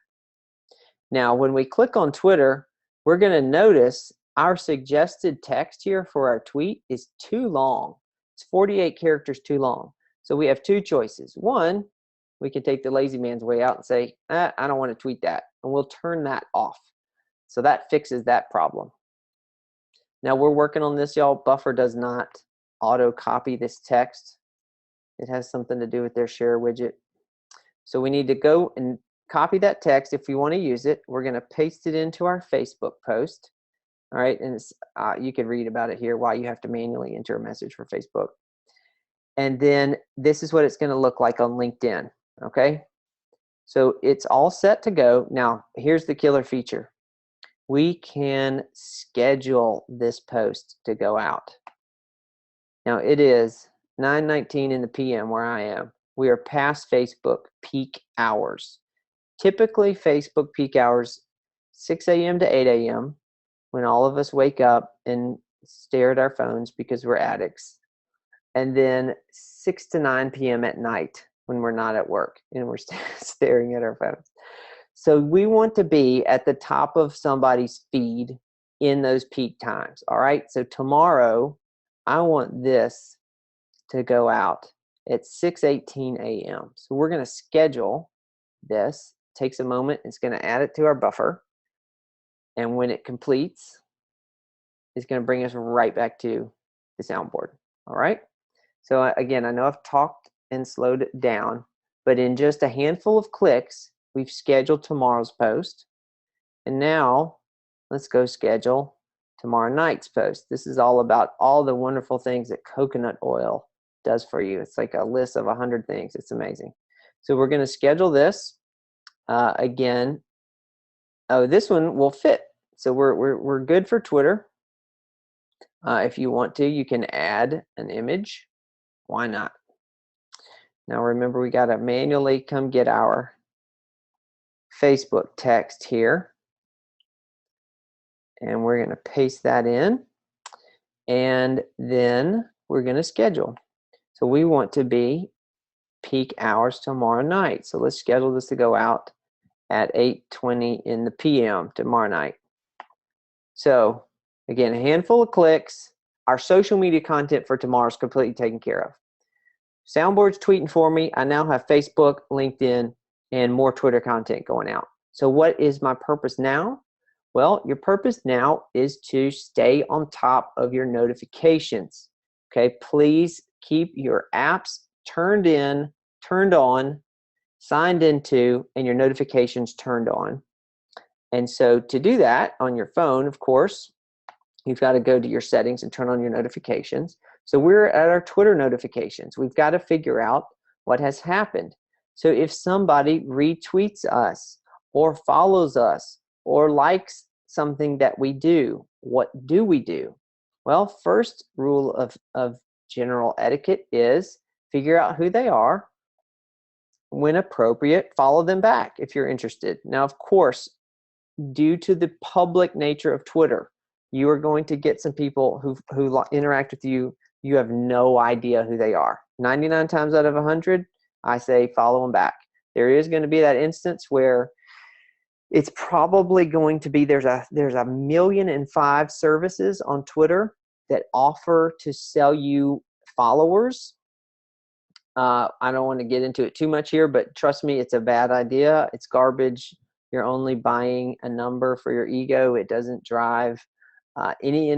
Now, when we click on Twitter, we're going to notice our suggested text here for our tweet is too long. It's 48 characters too long. So we have 2 choices. One, we can take the lazy man's way out and say, I don't want to tweet that, and we'll turn that off. So that fixes that problem. Now we're working on this, y'all. Buffer does not auto copy this text. It has something to do with their share widget. So we need to go and copy that text if we want to use it. We're going to paste it into our Facebook post. All right, and you can read about it here, why you have to manually enter a message for Facebook. And then this is what it's going to look like on LinkedIn. Okay, so it's all set to go. Now here's the killer feature. We can schedule this post to go out. Now it is 9:19 in the PM where I am. We are past Facebook peak hours. Typically Facebook peak hours 6 a.m. to 8 a.m. when all of us wake up and stare at our phones because we're addicts. And then 6 to 9 p.m. at night when we're not at work and we're staring at our phones. So we want to be at the top of somebody's feed in those peak times. All right, so tomorrow I want this to go out at 6:18 a.m. So we're going to schedule this. Takes a moment. It's going to add it to our buffer. And when it completes, it's going to bring us right back to the soundboard. All right. So again, I know I've talked and slowed it down, but in just a handful of clicks, we've scheduled tomorrow's post. And now let's go schedule tomorrow night's post. This is all about all the wonderful things that coconut oil does for you. It's like a list of 100 things. It's amazing. So we're going to schedule this again. Oh, this one will fit. So we're good for Twitter. If you want to, you can add an image. Why not? Now remember, we got to manually come get our Facebook text here. And we're going to paste that in. And then we're going to schedule. So we want to be peak hours tomorrow night. So let's schedule this to go out at 8:20 in the PM tomorrow night. So again, a handful of clicks. Our social media content for tomorrow is completely taken care of. Soundboard's tweeting for me. I now have Facebook, LinkedIn, and more Twitter content going out. So what is my purpose now? Well, your purpose now is to stay on top of your notifications. Okay, please keep your apps turned on, signed into, and your notifications turned on. And so to do that on your phone, of course, you've got to go to your settings and turn on your notifications. So we're at our Twitter notifications. We've got to figure out what has happened. So if somebody retweets us or follows us or likes something that we do, what do we do? Well, first rule of general etiquette is figure out who they are. When appropriate, follow them back if you're interested. Now, of course, due to the public nature of Twitter, you are going to get some people who interact with you. You have no idea who they are. 99 times out of 100, I say follow them back. There is going to be that instance where it's probably going to be there's a 1,000,005 services on Twitter that offer to sell you followers. I don't want to get into it too much here, but trust me, it's a bad idea. It's garbage. You're only buying a number for your ego. It doesn't drive any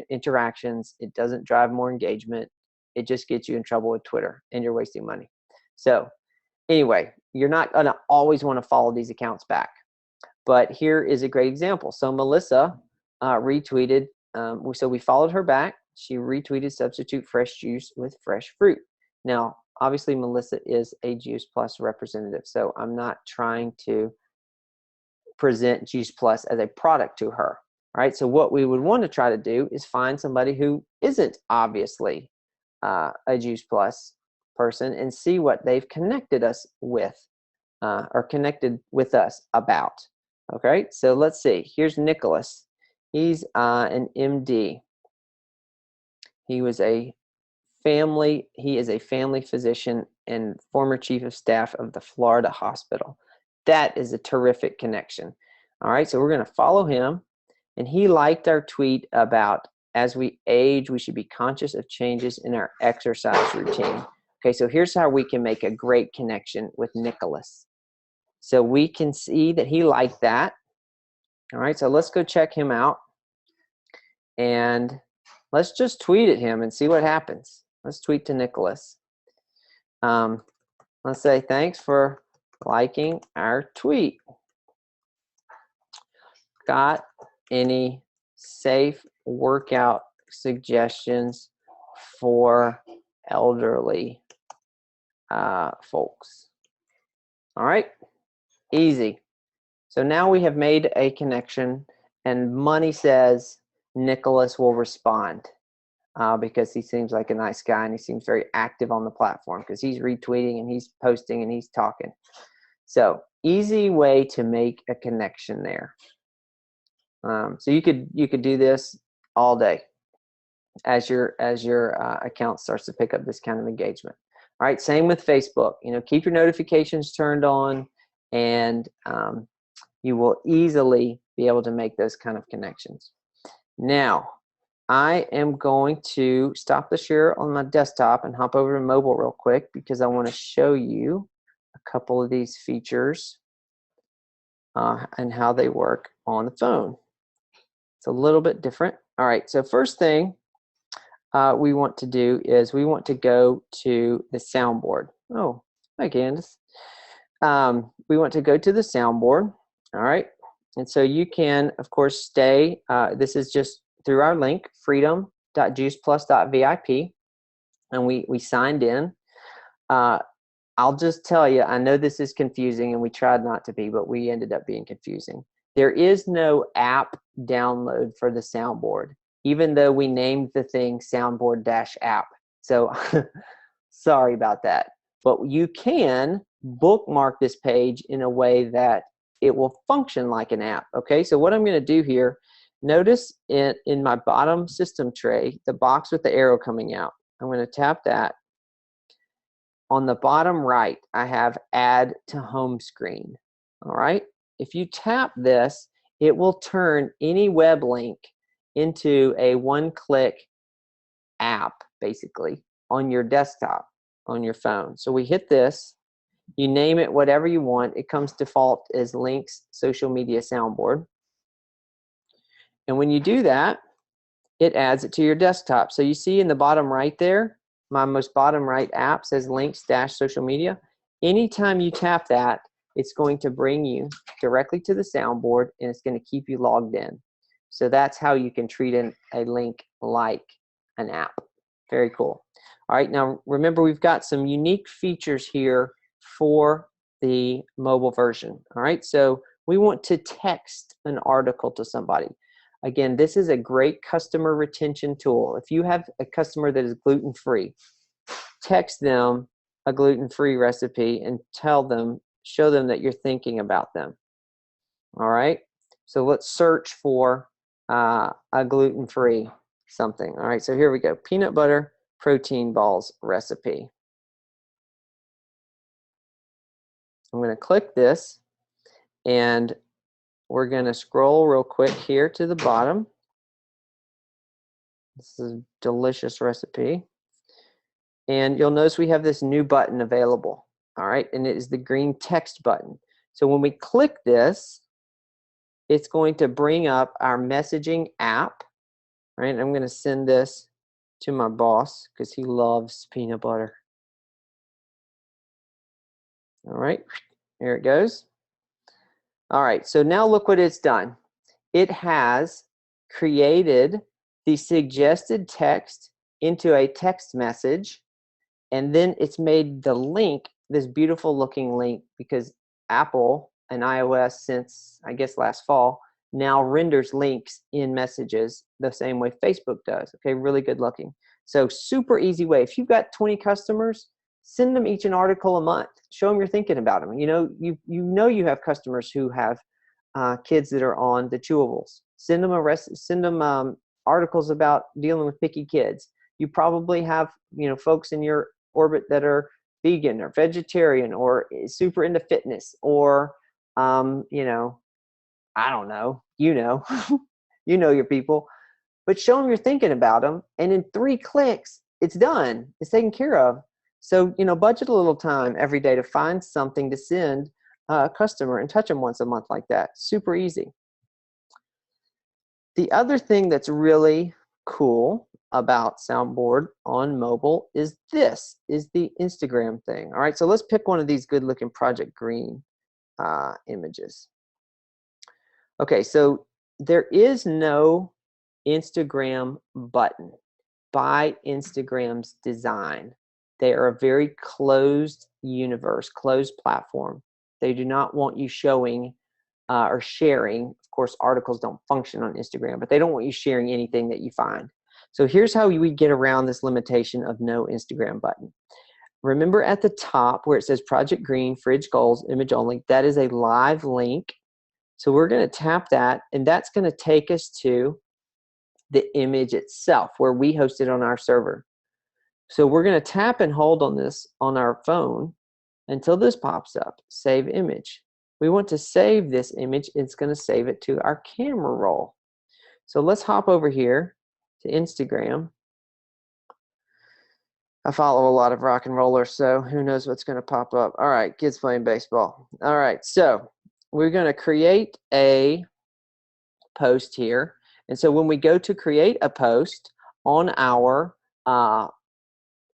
interactions. It doesn't drive more engagement. It just gets you in trouble with Twitter, and you're wasting money. So anyway, you're not going to always want to follow these accounts back. But here is a great example. So Melissa retweeted. So we followed her back. She retweeted substitute fresh juice with fresh fruit. Now, obviously, Melissa is a Juice Plus representative. So I'm not trying to present Juice Plus as a product to her. All right. So what we would want to try to do is find somebody who isn't obviously a Juice Plus person and see what they've connected us with or connected with us about. Okay, so let's see. Here's Nicholas. He's an MD. He is a family physician and former chief of staff of the Florida hospital. That is a terrific connection. All right, so we're going to follow him. And he liked our tweet about as we age, we should be conscious of changes in our exercise routine. Okay, so here's how we can make a great connection with Nicholas. So we can see that he liked that. All right, so let's go check him out. And let's just tweet at him and see what happens. Let's tweet to Nicholas. Let's say, thanks for liking our tweet. Got any safe workout suggestions for elderly folks? All right, easy. So now we have made a connection, and Money says Nicholas will respond because he seems like a nice guy and he seems very active on the platform because he's retweeting and he's posting and he's talking. So easy way to make a connection there. So you could do this all day as your account starts to pick up this kind of engagement. All right, same with Facebook. You know, keep your notifications turned on, and you will easily be able to make those kind of connections. Now, I am going to stop the share on my desktop and hop over to mobile real quick because I want to show you a couple of these features and how they work on the phone. It's a little bit different. All right, so first thing we want to do is we want to go to the soundboard. Oh, hi, Candace. We want to go to the soundboard. All right, and so you can, of course, stay. This is just through our link, freedom.juiceplus.vip, and we signed in. I'll just tell you, I know this is confusing, and we tried not to be, but we ended up being confusing. There is no app download for the soundboard, even though we named the thing soundboard-app. So sorry about that. But you can bookmark this page in a way that it will function like an app. Okay, so what I'm going to do here, notice in my bottom system tray, the box with the arrow coming out. I'm going to tap that. On the bottom right, I have add to home screen. All right, if you tap this, it will turn any web link into a one-click app, basically, on your desktop, on your phone. So we hit this. You name it whatever you want. It comes default as Links Social Media Soundboard. And when you do that, it adds it to your desktop. So you see in the bottom right there, my most bottom right app says Links-Social Media. Anytime you tap that, it's going to bring you directly to the soundboard, and it's going to keep you logged in. So that's how you can treat a link like an app. Very cool. All right, now remember, we've got some unique features here for the mobile version. All right, so we want to text an article to somebody. Again, this is a great customer retention tool. If you have a customer that is gluten-free, text them a gluten-free recipe and show them that you're thinking about them. All right, so let's search for a gluten-free something. All right, so here we go, peanut butter protein balls recipe. I'm going to click this, and we're going to scroll real quick here to the bottom. This is a delicious recipe. And you'll notice we have this new button available. All right, and it is the green text button. So when we click this, it's going to bring up our messaging app. All right, I'm going to send this to my boss because he loves peanut butter. All right, here it goes. All right, so now look what it's done. It has created the suggested text into a text message, and then it's made the link this beautiful looking link, because Apple and iOS, since I guess last fall, now renders links in messages the same way Facebook does. Okay, really good looking. So super easy way. If you've got 20 customers, send them each an article a month. Show them you're thinking about them. You know you have customers who have kids that are on the chewables. Send them articles about dealing with picky kids. You probably have folks in your orbit that are vegan or vegetarian or super into fitness, or I don't know, you know your people, but show them you're thinking about them, and in 3 clicks it's done, it's taken care of. So budget a little time every day to find something to send a customer and touch them once a month like that. Super easy. The other thing that's really cool about Soundboard on mobile is the Instagram thing. All right, so let's pick one of these good looking Project Green images. Okay, so there is no Instagram button by Instagram's design. They are a very closed universe, closed platform. They do not want you showing or sharing. Of course, articles don't function on Instagram, but they don't want you sharing anything that you find. So here's how we get around this limitation of no Instagram button. Remember at the top where it says Project Green, Fridge Goals, Image Only, that is a live link. So we're going to tap that, and that's going to take us to the image itself where we host it on our server. So we're going to tap and hold on this on our phone until this pops up, Save Image. We want to save this image. It's going to save it to our camera roll. So let's hop over here to Instagram. I follow a lot of rock and rollers, so who knows what's going to pop up. All right, kids playing baseball. All right, so we're going to create a post here. And so when we go to create a post on our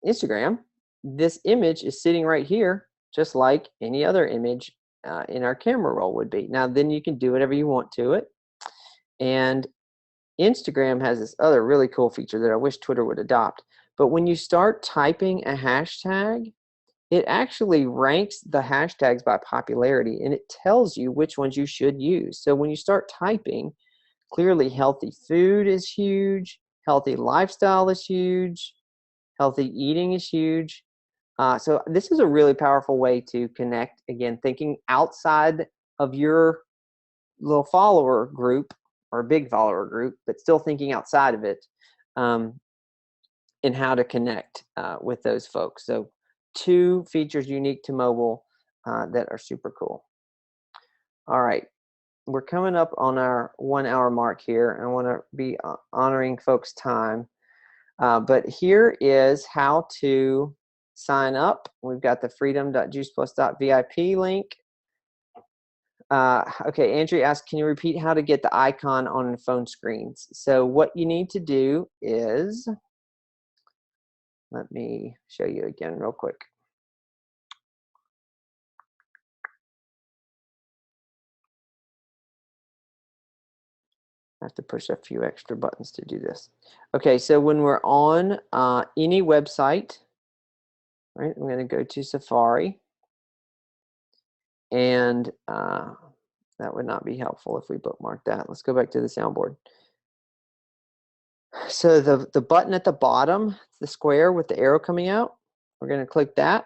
Instagram, this image is sitting right here, just like any other image in our camera roll would be. Now, then you can do whatever you want to it. And Instagram has this other really cool feature that I wish Twitter would adopt. But when you start typing a hashtag, it actually ranks the hashtags by popularity, and it tells you which ones you should use. So when you start typing, clearly healthy food is huge, healthy lifestyle is huge, healthy eating is huge. So this is a really powerful way to connect, again, thinking outside of your little follower group or big follower group, but still thinking outside of it, and how to connect with those folks. So 2 features unique to mobile that are super cool. All right, we're coming up on our 1 hour mark here. I want to be honoring folks' time. But here is how to sign up. We've got the freedom.juiceplus.vip link. Okay, Andrea asked, can you repeat how to get the icon on the phone screens? So what you need to do is, let me show you again real quick. I have to push a few extra buttons to do this. Okay, so when we're on any website, right, I'm going to go to Safari, and that would not be helpful if we bookmark that. Let's go back to the soundboard. So the button at the bottom, the square with the arrow coming out, we're going to click that.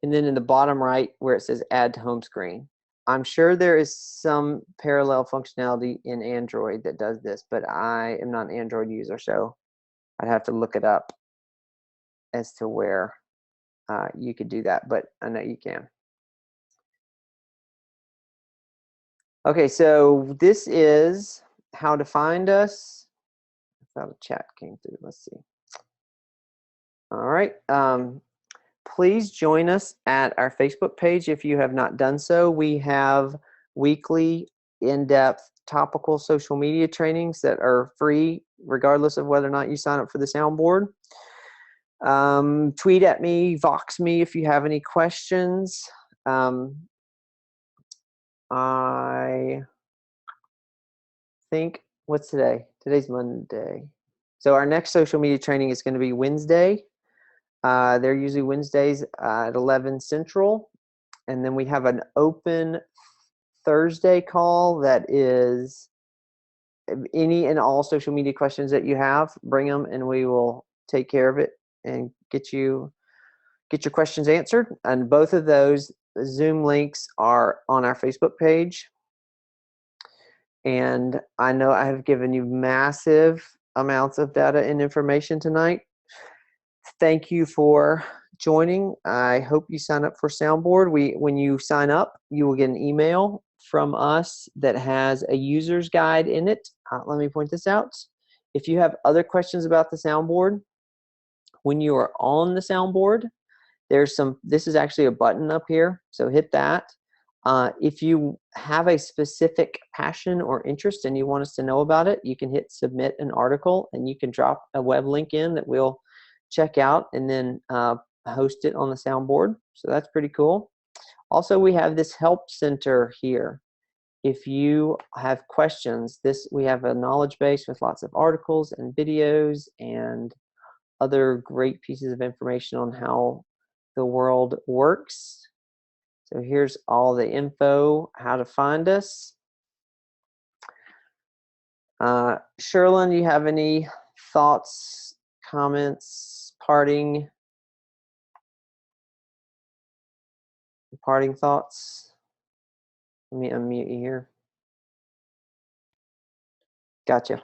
And then in the bottom right where it says add to home screen. I'm sure there is some parallel functionality in Android that does this, but I am not an Android user, so I'd have to look it up as to where you could do that, but I know you can. Okay, so this is how to find us. I thought a chat came through. Let's see. All right. Please join us at our Facebook page if you have not done so. We have weekly, in-depth, topical social media trainings that are free, regardless of whether or not you sign up for the soundboard. Tweet at me, Vox me if you have any questions. I think, what's today? Today's Monday. So our next social media training is going to be Wednesday. They're usually Wednesdays at 11 Central. And then we have an open Thursday call that is any and all social media questions that you have, bring them and we will take care of it and get your questions answered. And both of those Zoom links are on our Facebook page. And I know I have given you massive amounts of data and information tonight. Thank you for joining. I hope you sign up for Soundboard. When you sign up, you will get an email from us that has a user's guide in it. Let me point this out. If you have other questions about the Soundboard, when you are on the Soundboard, this is actually a button up here, so hit that. If you have a specific passion or interest and you want us to know about it, you can hit submit an article and you can drop a web link in that we'll check out and then host it on the Soundboard. So that's pretty cool. Also, we have this help center here. If you have questions, we have a knowledge base with lots of articles and videos and other great pieces of information on how the world works. So here's all the info, how to find us. Sherlyn, do you have any thoughts, comments, parting thoughts? Let me unmute you here. Gotcha.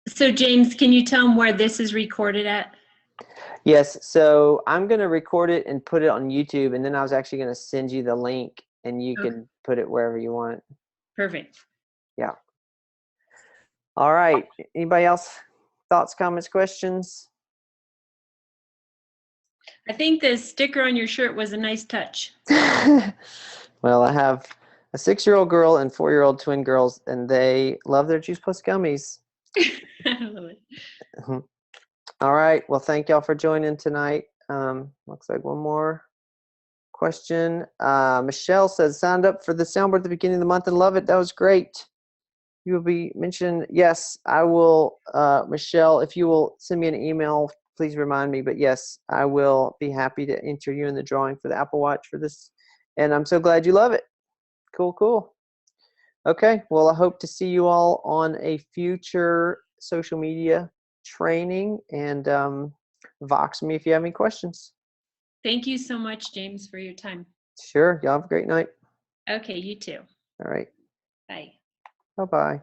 So James, can you tell them where this is recorded at? Yes, so I'm going to record it and put it on YouTube, and then I was actually going to send you the link, and you can put it wherever you want. Perfect. Yeah. All right. Anybody else? Thoughts, comments, questions? I think the sticker on your shirt was a nice touch. Well, I have a 6-year-old girl and 4-year-old twin girls, and they love their Juice Plus gummies. I love it. All right. Well, thank y'all for joining tonight. Looks like one more question. Michelle says, signed up for the Soundboard at the beginning of the month and love it. That was great. You will be mentioned. Yes, I will. Michelle, if you will send me an email, please remind me. But yes, I will be happy to enter you in the drawing for the Apple Watch for this. And I'm so glad you love it. Cool, cool. Okay. Well, I hope to see you all on a future social media training, and Vox me if you have any questions. Thank you so much, James, for your time. Sure. Y'all have a great night. Okay, you too. All right. Bye. Bye-bye.